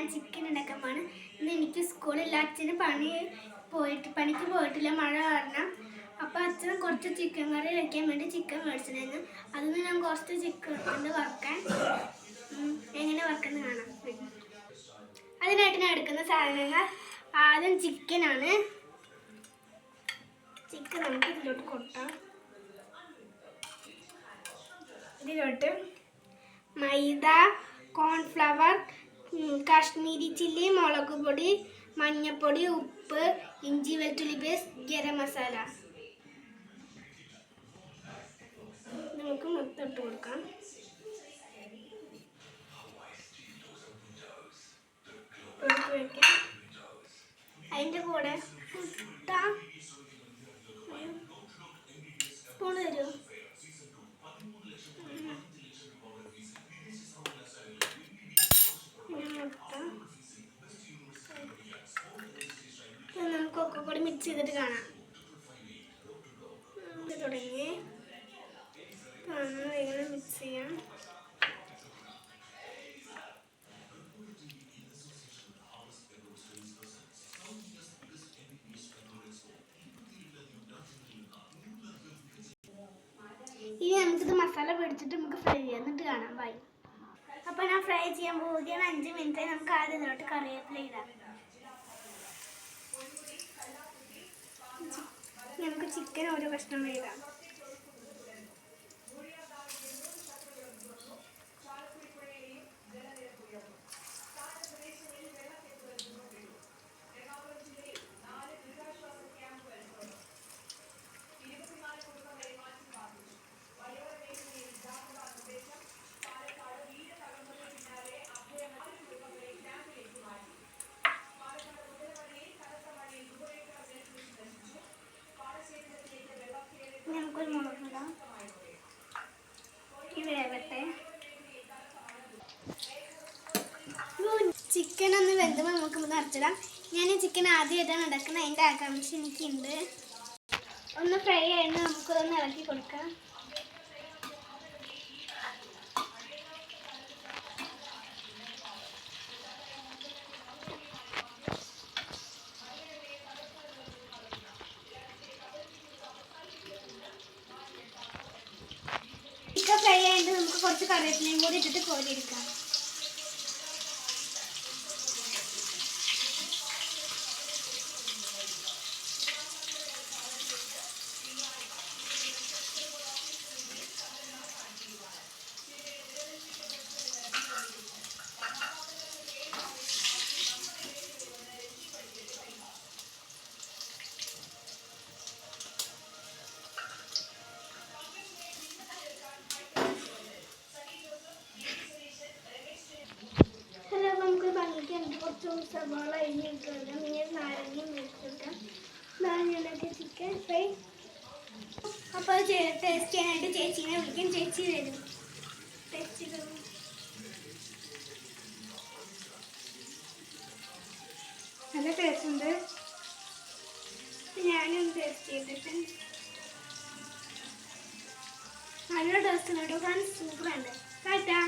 ഞാൻ ചിക്കൻ ഉണ്ടാക്കാൻ പോവാണ്. ഇന്ന് എനിക്ക് സ്കൂളിൽ അച്ഛന് പണിക്ക് പോയിട്ടില്ല, മഴ കാരണം. അപ്പോൾ അച്ഛൻ കുറച്ച് ചിക്കൻ കറി വയ്ക്കാൻ വേണ്ടി ചിക്കൻ മേടിച്ചിട്ടുണ്ടായിരുന്നു. അതിന് ഞാൻ കുറച്ച് ചിക്കൻ വറുക്കാൻ എങ്ങനെ വറുക്കുന്നത് കാണാം. അതിനായിട്ട് ഞാൻ എടുക്കുന്ന സാധനങ്ങൾ ആദ്യം ചിക്കനാണ്. ചിക്കൻ നമുക്ക് ഇതിലോട്ട് കൊട്ടാം. ഇതിലോട്ട് മൈദ, കോൺഫ്ലവർ, കാശ്മീരി ചില്ലി, മുളക് പൊടി, മഞ്ഞൾപ്പൊടി, ഉപ്പ്, ഇഞ്ചി വെളുത്തുള്ളി പേസ്റ്റ്, ഗരം മസാല നമുക്ക് മൊത്തം ഇട്ട് കൊടുക്കാം. അതിൻ്റെ കൂടെ സ്പൂൺ തരുമോ? നമുക്കൊക്കെ കൂടി മിക്സ് ചെയ്തിട്ട് കാണാം. തുടങ്ങി ഇങ്ങനെ മിക്സ് ചെയ്യാം. ഇനി നമുക്കിത് മസാല പിടിച്ചിട്ട് നമുക്ക് ഫ്രൈ ചെയ്യാം, എന്നിട്ട് കാണാം. ബൈ. അപ്പോൾ ഞാൻ ഫ്രൈ ചെയ്യാൻ പോവുകയാണ്. 5 മിനിറ്റ്. നമുക്ക് ആദ്യം ഇതിലോട്ട് കറിവേപ്പില ഇടാം. നമുക്ക് ചിക്കൻ ഓരോ കഷ്ണം ഇടാം. നമുക്കൊരു മുളക് ഇടാം. വേവട്ടെ. ചിക്കൻ ഒന്ന് വെന്തുമ്പോൾ നമുക്ക് നിറച്ചിടാം. ഞാൻ ഈ ചിക്കൻ ആദ്യമായിട്ടാണ് ഉണ്ടാക്കുന്നത്, അതിൻ്റെ ആകാംക്ഷ എനിക്കുണ്ട്. ഒന്ന് ഫ്രൈ ആയിട്ട് നമുക്കൊന്ന് ഇളക്കി കൊടുക്കാം. ചിക്കൻ ഫ്രൈ ആയിട്ട് നമുക്ക് കുറച്ച് കറിവേപ്പിലയും കൂടി ഇട്ടിട്ട് കോരിയെടുക്കാം. കുറച്ച് സവാള അരിഞ്ഞിട്ട് നാരങ്ങയും വെച്ചിട്ടാം. നാരങ്ങ ചിക്കൻ ഫ്രൈ. അപ്പോൾ ടേസ്റ്റ് ചെയ്യാനായിട്ട് ചേച്ചീനെ വിളിക്കും. ചേച്ചി വരും. ടേസ്റ്റ് ചെയ്തു. നല്ല ടേസ്റ്റ് ഉണ്ട്. ഞാനും ടേസ്റ്റ് ചെയ്തിട്ട് നല്ല ടേസ്റ്റ് ഉണ്ട്. ഫ്രണ്ട്സ്, സൂപ്പറുണ്ട്. ടാറ്റാ.